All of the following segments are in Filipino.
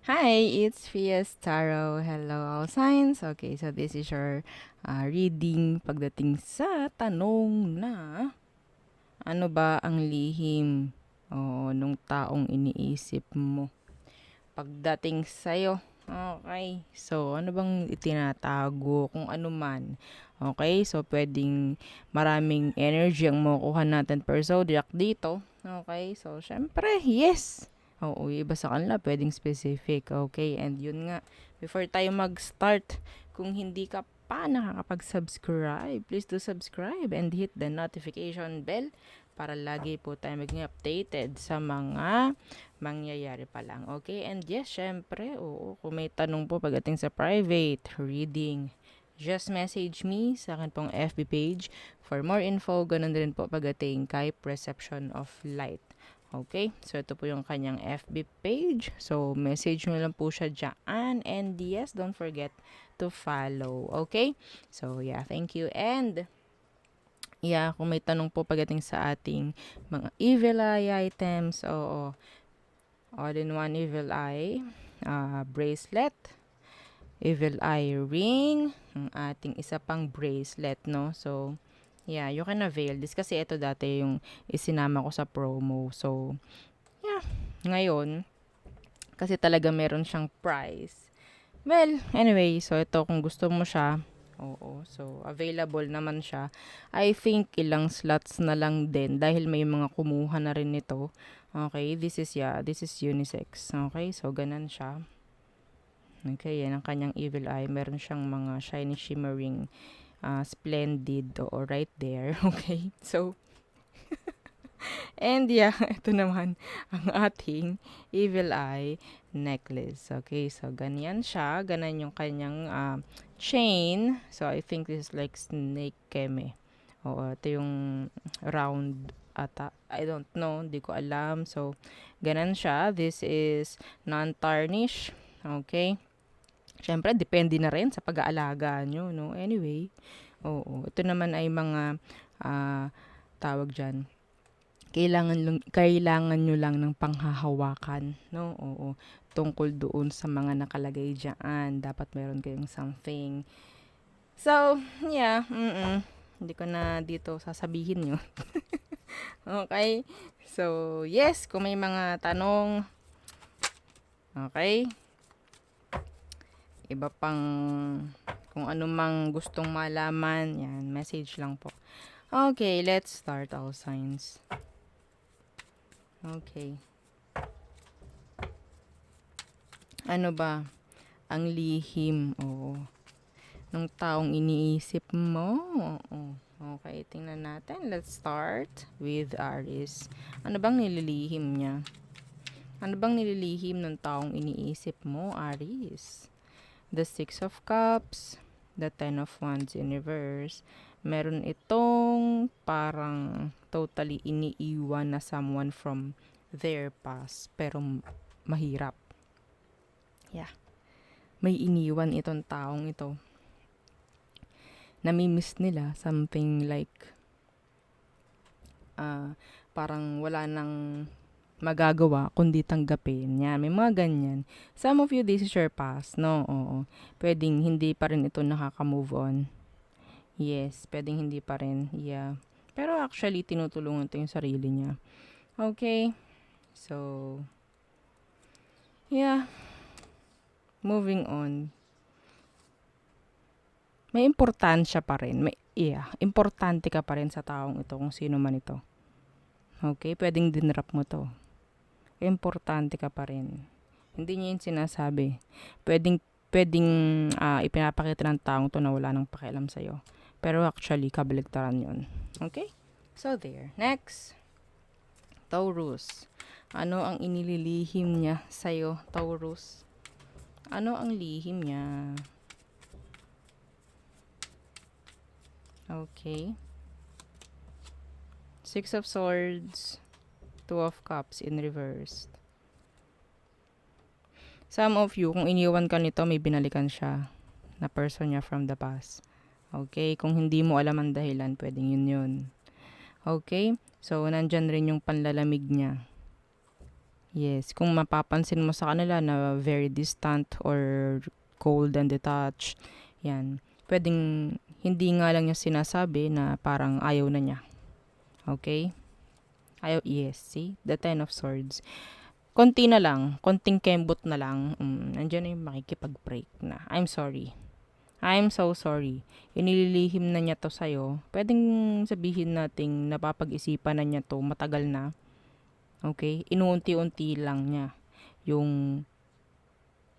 Hi, it's Fias Tarot. Hello, all signs. Okay, so this is your reading pagdating sa tanong na ano ba ang lihim nung taong iniisip mo pagdating sa'yo. Okay, so ano bang itinatago kung ano man. Okay, so pwedeng maraming energy ang makukuha natin per zodiac dito. Okay, so syempre, yes. Oo, yung iba sa kanila pwedeng specific. Okay, and yun nga, before tayo mag-start, kung hindi ka pa nakakapag-subscribe, please do subscribe and hit the notification bell para lagi po tayo maging updated sa mga mangyayari pa lang. Okay? And yes, syempre, oo, kung may tanong po pagdating sa private reading, just message me sa akin pong FB page for more info. Ganun din po pagdating kay Perception of Light. Okay? So, ito po yung kanyang FB page. So, message nyo lang po siya dyan. And yes, don't forget to follow. Okay? So, yeah, thank you. And yeah, kung may tanong po pagdating sa ating mga evil eye items, oo, all-in-one evil eye bracelet, evil eye ring, ang ating isa pang bracelet, no? So, yeah, you can avail this kasi ito dati yung isinama ko sa promo. So, yeah, ngayon, kasi talaga meron siyang price. Well, anyway, so ito kung gusto mo siya, oo, so available naman siya. I think ilang slots na lang din dahil may mga kumuha na rin nito. Okay, this is unisex. Okay, so ganun siya. Okay, yan ang kanyang evil eye. Meron siyang mga shiny shimmering splendid right there. Okay, so and yeah, ito naman ang ating evil eye necklace. Okay, so ganyan siya. Ganan yung kanyang chain. So I think this is like snake keme. Oo, ito yung round ata. I don't know, hindi ko alam. So, ganan siya. This is non-tarnish. Okay. Siyempre, depende na rin sa pag-aalaga nyo, no? Anyway, oo. Ito naman ay mga tawag dyan, kailangan nyo lang ng panghahawakan, no? Oo. Tungkol doon sa mga nakalagay diyan, dapat meron kayong something. So, yeah, hindi ko na dito sasabihin 'yun. Okay? So, yes, kung may mga tanong, okay? Iba pang kung ano mang gustong malaman, yan, message lang po. Okay, let's start all signs. Okay. Ano ba ang lihim nung taong iniisip mo? Oo. Okay, tingnan natin. Let's start with Aries. Ano bang nililihim niya? Ano bang nililihim ng taong iniisip mo, Aries? The Six of Cups, the Ten of Wands in reverse. Meron itong parang totally iniiwan na someone from their past, pero mahirap. Yeah. May iniwan itong taong ito. Namimiss nila something like parang wala nang magagawa kundi tanggapin. Yan, may mga ganyan. Some of you, this is your past, no? Oo. Pwedeng hindi pa rin ito nakaka-move on. Yes, pwedeng hindi pa rin. Yeah. Pero actually, tinutulungan ito yung sarili niya. Okay. So, yeah. Moving on. May importansya pa rin. Importante ka pa rin sa taong ito kung sino man ito. Okay, pwedeng dinrap mo to. Importante ka pa rin. Hindi niya yung sinasabi. Pwedeng ipinapakita ng taong to na wala nang pakialam sa'yo. Pero actually, kabaligtaran yun. Okay? So there. Next. Taurus. Ano ang inililihim niya sa'yo, Taurus? Ano ang lihim niya? Okay. Six of Swords. Two of Cups in reverse. Some of you, kung iniwan ka nito, may binalikan siya na person niya from the past. Okay? Kung hindi mo alam ang dahilan, pwedeng yun. Okay? So, nandyan rin yung panlalamig niya. Yes, kung mapapansin mo sa kanila na very distant or cold and detached, yan. Pwedeng hindi nga lang niya sinasabi na parang ayaw na niya. Okay? Ayaw, yes, see? The Ten of Swords. Konti na lang, konting kembot na lang, nandiyan na yung makikipag-break na. I'm sorry. I'm so sorry. Inililihim na niya to sa'yo. Pwedeng sabihin nating napapag-isipan na niya to matagal na. Okay? Inuunti-unti lang niya yung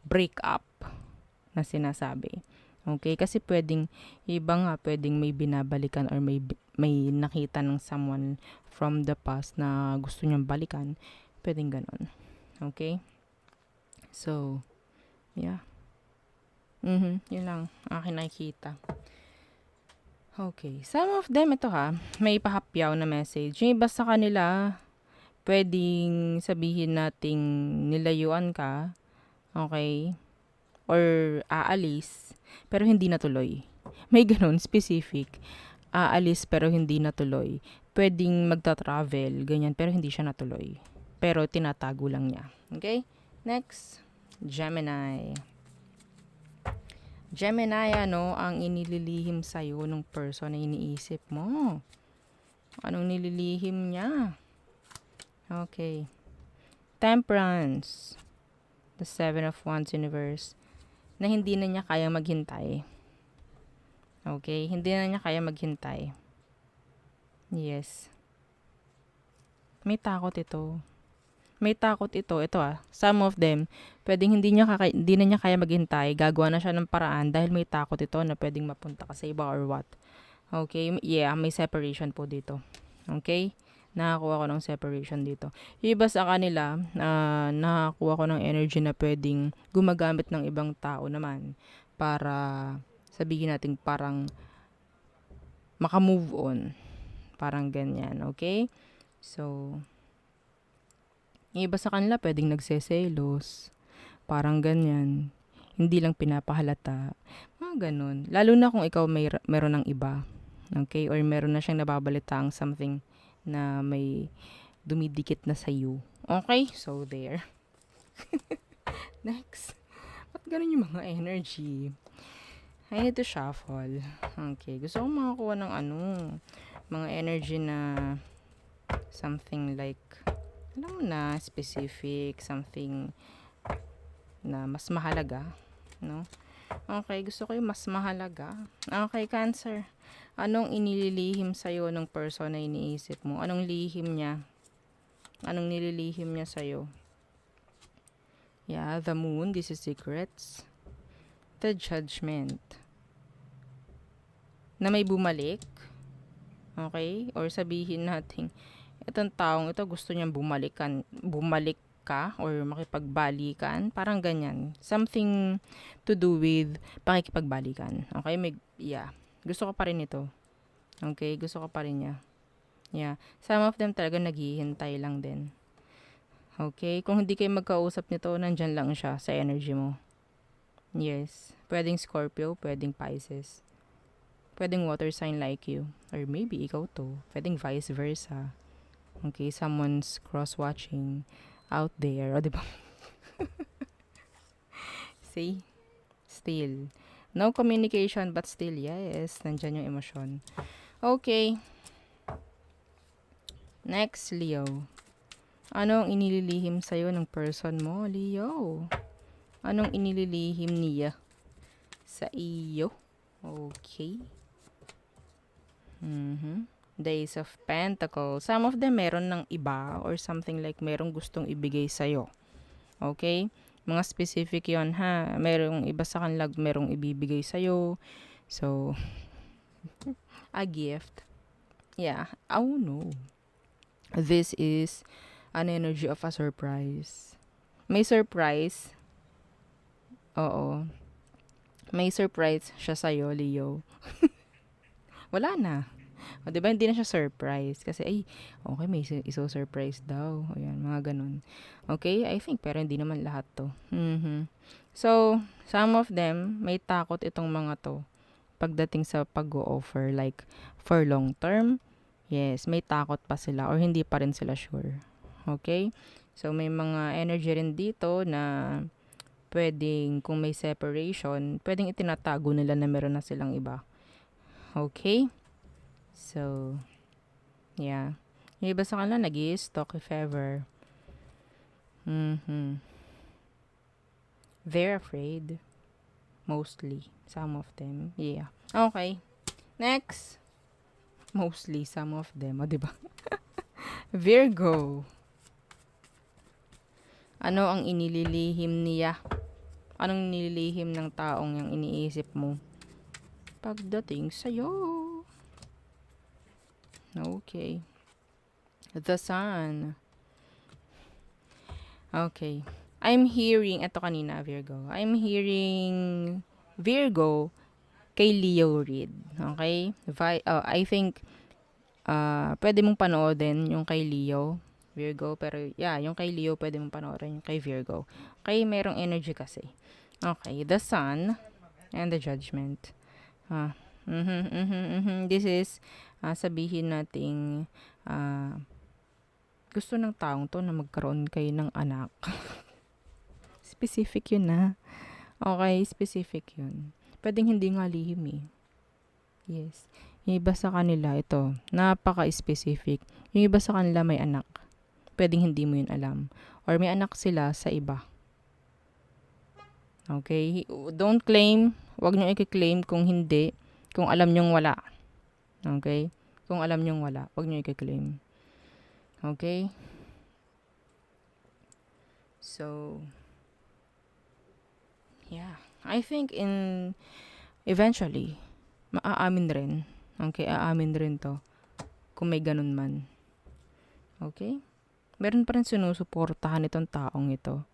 break up na sinasabi. Okay? Kasi pwedeng, iba nga, pwedeng may binabalikan or may nakita ng someone from the past na gusto niyang balikan. Pwedeng ganon. Okay? So, yeah. Yun lang. Akin nakikita. Okay. Some of them, ito ha, may pahapyaw na message. Yung iba sa kanila, pwedeng sabihin nating nilayuan ka, okay, or aalis, pero hindi natuloy. May ganun, specific. Aalis pero hindi natuloy. Pwedeng magta-travel, ganyan, pero hindi siya natuloy. Pero tinatago lang niya. Okay? Next, Gemini. Gemini, ano ang inililihim sa'yo ng person na iniisip mo? Anong nililihim niya? Okay. Temperance. The Seven of Wands universe. Na hindi na niya kaya maghintay. Okay? Hindi na niya kaya maghintay. Yes. May takot ito. May takot ito. Ito some of them, pwedeng hindi na niya kaya maghintay. Gagawa na siya ng paraan dahil may takot ito na pwedeng mapunta ka sa iba or what. Okay? Yeah, may separation po dito. Okay? Nakakuha ko ng separation dito. Yung iba sa kanila, nakakuha ko ng energy na pwedeng gumagamit ng ibang tao naman para sabihin natin parang makamove on. Parang ganyan. Okay? So, yung iba sa kanila pwedeng nagseselos. Parang ganyan. Hindi lang pinapahalata. Mga ganun. Lalo na kung ikaw meron ng iba. Okay? Or meron na siyang nababalitaang something na may dumidikit na sa you. Okay? So, there. Next. Ba't ganun yung mga energy? I need to shuffle. Okay. Gusto kong makakuha ng mga energy na something like, alam mo na, specific, something na mas mahalaga, no? Okay, gusto ko yung mas mahalaga. Okay, Cancer. Anong inililihim sa'yo ng person na iniisip mo? Anong lihim niya? Anong nililihim niya sa'yo? Yeah, the Moon, this is secrets. The Judgment. Na may bumalik. Okay? Or sabihin natin, itong taong ito gusto niyang bumalik ka or makipagbalikan, parang ganyan. Something to do with pakikipagbalikan. Okay? Gusto ko pa rin ito. Okay? Gusto ko pa rin niya. Yeah. Some of them talaga naghihintay lang din. Okay? Kung hindi kayo magkausap nito, nandyan lang siya sa energy mo. Yes. Pwedeng Scorpio, pwedeng Pisces. Pwedeng water sign like you. Or maybe ikaw to. Pwedeng vice versa. Okay? Someone's cross-watching out there. O, diba? See? Still. No communication, but still, yes. Nandyan yung emosyon. Okay. Next, Leo. Anong inililihim sa'yo ng person mo, Leo? Anong inililihim niya sa iyo? Okay. Days of Pentacles. Some of them meron ng iba or something like merong gustong ibigay sa'yo. Okay? Mga specific yon ha. Merong iba sa kanila merong ibibigay sa'yo. So, a gift. Yeah. Oh no. This is an energy of a surprise. May surprise. Oo. May surprise siya sa'yo, Leo. Wala na. O, diba, hindi na siya surprise. Kasi, okay, may iso-surprise daw. Ayan, mga ganun. Okay, I think, pero hindi naman lahat to. So, some of them, may takot itong mga to. Pagdating sa pag-o-offer, like, for long term, yes, may takot pa sila or hindi pa rin sila sure. Okay? So, may mga energy rin dito na pwedeng, kung may separation, pwedeng itinatago nila na meron na silang iba. Okay? So, yeah. Yung iba sa kanila nag-i-stalk if ever. They're afraid. Mostly. Some of them. Yeah. Okay. Next. Mostly. Some of them. O, diba? Virgo. Ano ang inililihim niya? Anong nililihim ng taong yung iniisip mo pagdating sa'yo? Okay. The Sun. Okay. I'm hearing, eto kanina, Virgo. I'm hearing Virgo kay Leo Reed. Okay? I think, pwede mong panoodin yung kay Leo, Virgo. Pero, yeah, yung kay Leo, pwede mong panoorin yung kay Virgo. Kay merong energy kasi. Okay. The Sun and the Judgment. This is, sabihin nating, gusto ng taong to na magkaroon kayo ng anak. Specific yun na. Okay, specific yun. Pwedeng hindi nga lihim eh. Yes. Yung iba sa kanila, ito, napaka-specific. Yung iba sa kanila may anak. Pwedeng hindi mo yun alam. Or may anak sila sa iba. Okay? Don't claim. Huwag nyo i-claim kung hindi. Kung alam nyong wala. Okay? Kung alam nyong wala, huwag nyo i-claim. Okay? So, yeah. I think eventually, maaamin rin. Okay, aamin rin to. Kung may ganun man. Okay? Meron pa rin sinusuportahan itong taong ito.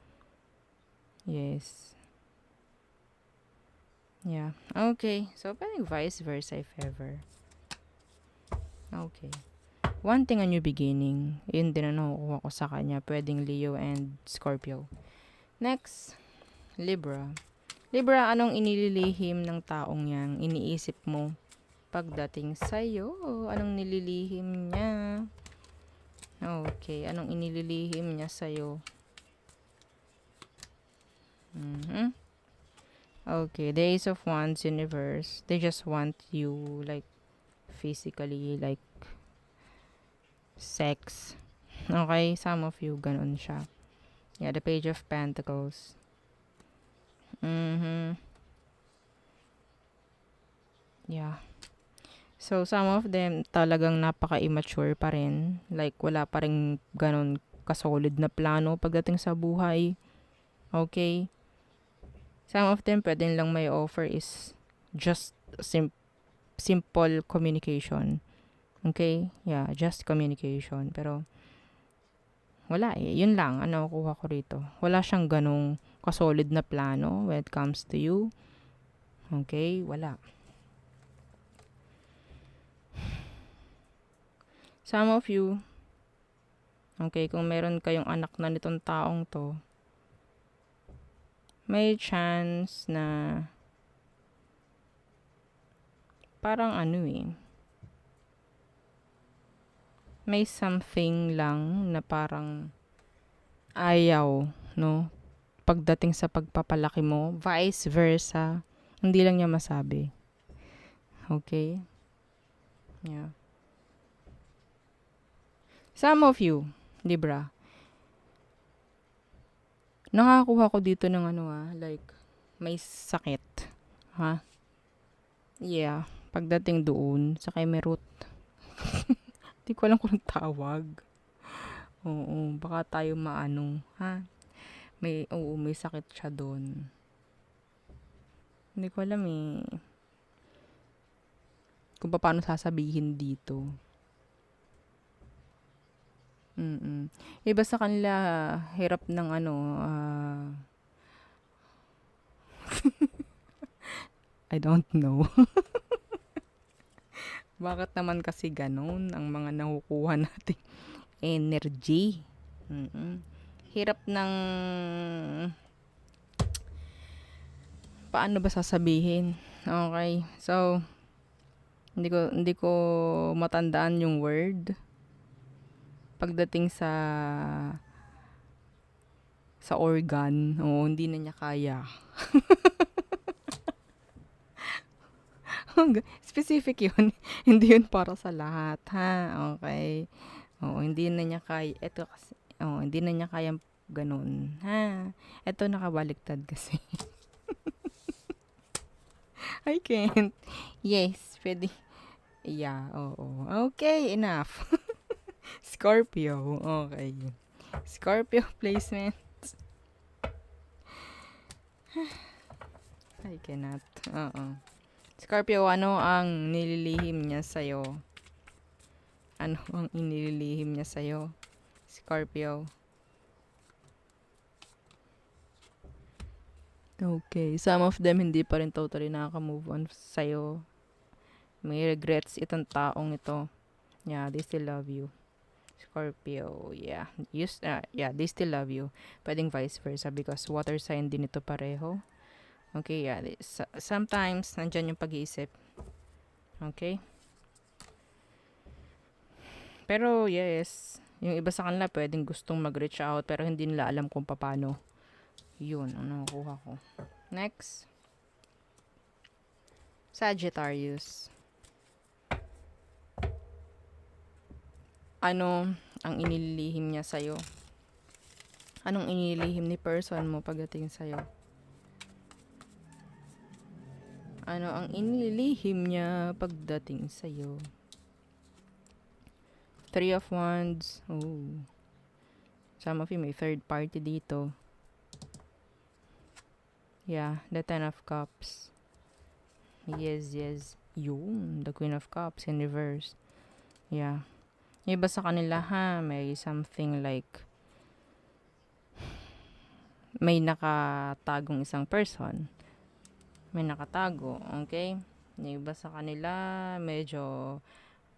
Yes. Yeah. Okay. So, parang vice versa if ever. Okay. One thing, a new beginning. Yun din ang nakukuha ko sa kanya. Pwedeng Leo and Scorpio. Next, Libra. Libra, anong inililihim ng taong yang iniisip mo pagdating sa'yo? Anong nililihim niya? Okay, anong inililihim niya sa'yo? Okay, the Ace of Wands universe. They just want you, like, physically, like, sex. Okay, some of you, ganun siya. Yeah, the Page of Pentacles. Yeah. So, some of them talagang napaka-immature pa rin. Like, wala pa rin ganun kasolid na plano pagdating sa buhay. Okay? Some of them, pwedeng lang may offer is just simple communication. Okay? Yeah, just communication. Pero, wala eh. Yun lang, ano kuha ko rito. Wala siyang ganung kasolid na plano when it comes to you. Okay? Wala. Some of you, okay, kung meron kayong anak na nitong taong to, may chance na parang may something lang na parang ayaw, no? Pagdating sa pagpapalaki mo, vice versa, hindi lang niya masabi. Okay? Yeah. Some of you, Libra, nakakuha ko dito ng like, may sakit. Ha? Yeah. Pagdating doon, sa kay Merut. Hindi ko alam kung tawag. Oo, baka tayo ha? May sakit siya doon. Hindi ko alam eh. Kung paano sasabihin dito. Iba sa kanila, hirap ng I don't know. Bakit naman kasi ganun ang mga nakukuha nating energy? Hirap ng paano ba sasabihin? Okay. So, hindi ko matandaan yung word pagdating sa sa organ. Oo, hindi na niya kaya. Specific yun. Hindi yun para sa lahat, ha? Okay. Oo, hindi na niya kaya. Ito kasi, hindi na niya kaya ganun, ha? Ito nakabaliktad kasi. I can't. Yes, pwede. Yeah, oo. Okay, enough. Scorpio. Okay. Scorpio placement. I cannot. Oo. Scorpio, ano ang nililihim niya sa'yo? Ano ang inililihim niya sa'yo? Scorpio. Okay. Some of them hindi pa rin totally nakaka-move on sa'yo. May regrets itong taong ito. Yeah, they still love you. Scorpio, yeah. Yeah, they still love you. Pwedeng vice versa because water sign din ito pareho. Okay, yeah. Sometimes, nandyan yung pag-iisip. Okay? Pero, yes. Yung iba sa kanila, pwedeng gustong mag-reach out pero hindi nila alam kung paano. Yun, ang nakuha ko. Next. Sagittarius. Ano ang inililihim niya sa'yo? Anong inililihim ni person mo pagdating sa'yo? Ano ang inililihim niya pagdating sa'yo? Three of Wands. Oh. Some of you may third party dito. Yeah, the Ten of Cups. Yes. Yun, the Queen of Cups in reverse. Yeah. Yung iba sa kanila, may something like may nakatagong isang person. May nakatago, okay? Yung iba sa kanila, medyo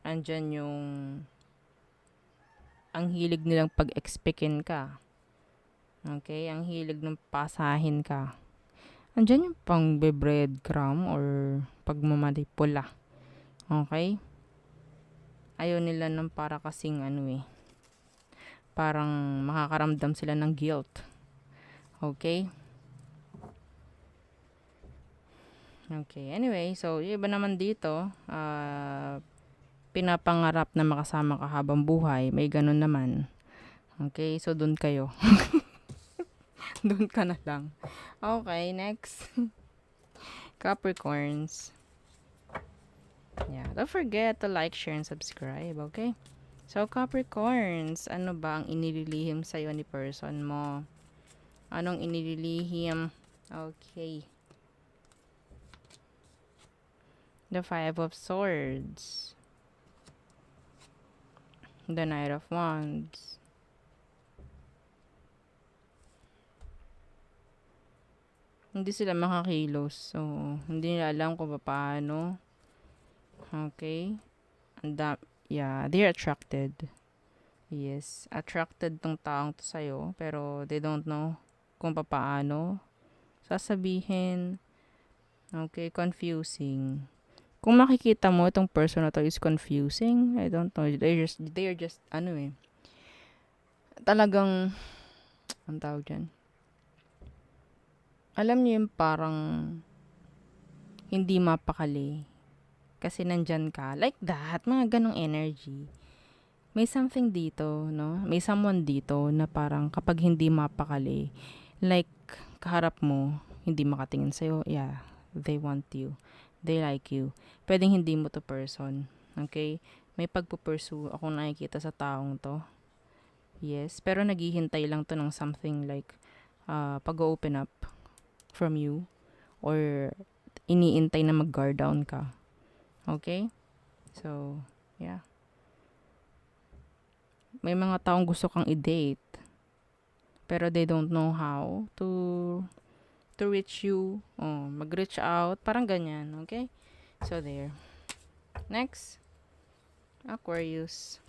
andyan yung ang hilig nilang pag-expectin ka. Okay? Ang hilig ng pasahin ka. Andyan yung pang breadcrumb or pagmamanipula. Okay? Ayaw nila ng para kasing parang makakaramdam sila ng guilt. Okay? Okay. Anyway, so yung iba naman dito, pinapangarap na makasama ka habang buhay. May ganun naman. Okay? So, dun kayo. Dun ka na lang. Okay, next. Capricorns. Yeah, don't forget to like, share, and subscribe, okay? So, Capricorns, ano ba ang inililihim sa'yo ni person mo? Anong inililihim? Okay. The Five of Swords. The Knight of Wands. Hindi sila makakilos. So, hindi nila alam kung paano. Okay? Yeah, they're attracted. Yes, attracted tong taong to sa'yo, pero they don't know kung paano sasabihin. Okay, confusing. Kung makikita mo itong person na to is confusing, I don't know, they're just, talagang, ang tawag dyan, alam niyo yung parang, hindi mapakali, kasi nandyan ka, like that, mga ganong energy. May something dito, no? May someone dito na parang kapag hindi mapakali, like, kaharap mo, hindi makatingin sa'yo, yeah, they want you. They like you. Pwedeng hindi mo to person. Okay? May pagpupursue akong nakikita sa taong to. Yes. Pero naghihintay lang to ng something like pag-open up from you. Or iniintay na mag-guard down ka. Okay? So, yeah. May mga taong gusto kang i-date. Pero they don't know how to reach you. Mag-reach out. Parang ganyan. Okay? So, there. Next. Aquarius.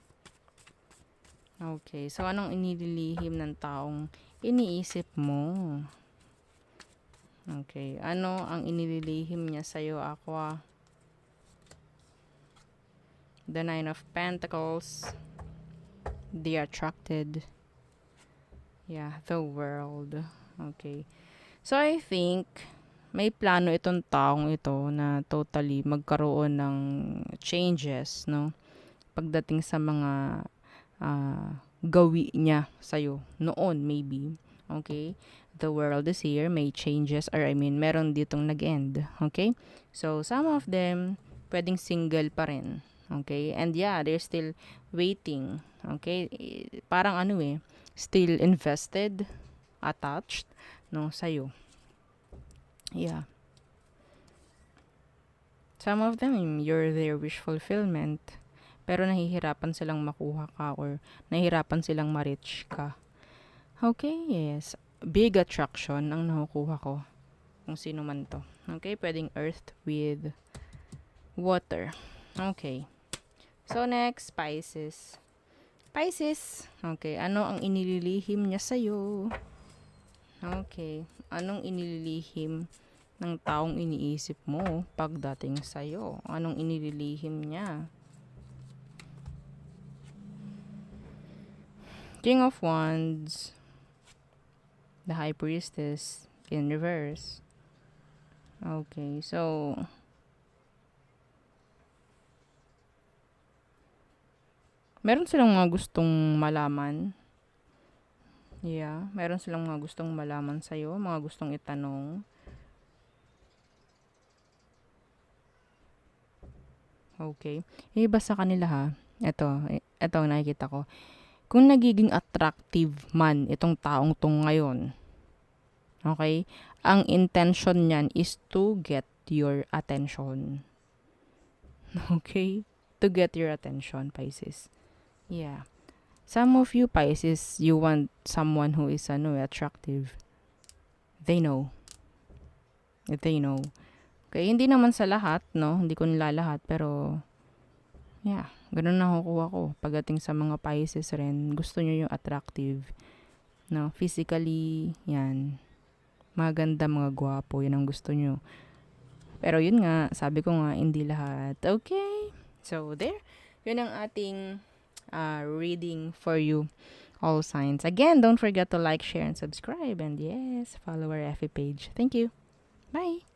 Okay. So, anong inililihim ng taong iniisip mo? Okay. Ano ang inililihim niya sa'yo, Aqua? The Nine of Pentacles. The Attracted. Yeah, the world. Okay. So, I think, may plano itong taong ito na totally magkaroon ng changes, no? Pagdating sa mga gawi niya sa'yo. Noon, maybe. Okay? The world is here. May changes. Or, I mean, meron ditong nag-end. Okay? So, some of them, pwedeng single pa rin. Okay? And yeah, they're still waiting. Okay? Parang ano still invested, attached, no, sa'yo. Yeah. Some of them, you're their wish fulfillment. Pero nahihirapan silang makuha ka or nahihirapan silang ma-reach ka. Okay, yes. Big attraction ang nakukuha ko. Kung sino man to. Okay, pwedeng earth with water. Okay. So, next, Pisces. Pisces. Okay, ano ang inililihim niya sa'yo? Okay. Anong inililihim ng taong iniisip mo pagdating sa'yo? Anong inililihim niya? King of Wands. The High Priestess in reverse. Okay, so meron silang mga gustong malaman. Yeah, meron silang mga gustong malaman sa'yo, mga gustong itanong. Okay. Iba sa kanila ha. Ito ang nakikita ko. Kung nagiging attractive man itong taong tong ngayon, okay, ang intention niyan is to get your attention. Okay? To get your attention, Pisces. Yeah. Some of you, Pisces, you want someone who is attractive. They know. They know. Okay, hindi naman sa lahat, no? Hindi ko nilalahat, pero yeah, ganun na nakukuha ko. Pagdating sa mga Pisces rin, gusto nyo yung attractive. No? Physically, yan. Maganda, mga gwapo, yun ang gusto nyo. Pero yun nga, sabi ko nga, hindi lahat. Okay? So, there. Yun ang ating reading for you, all signs. Again, don't forget to like, share, and subscribe. And yes, follow our FB page. Thank you. Bye!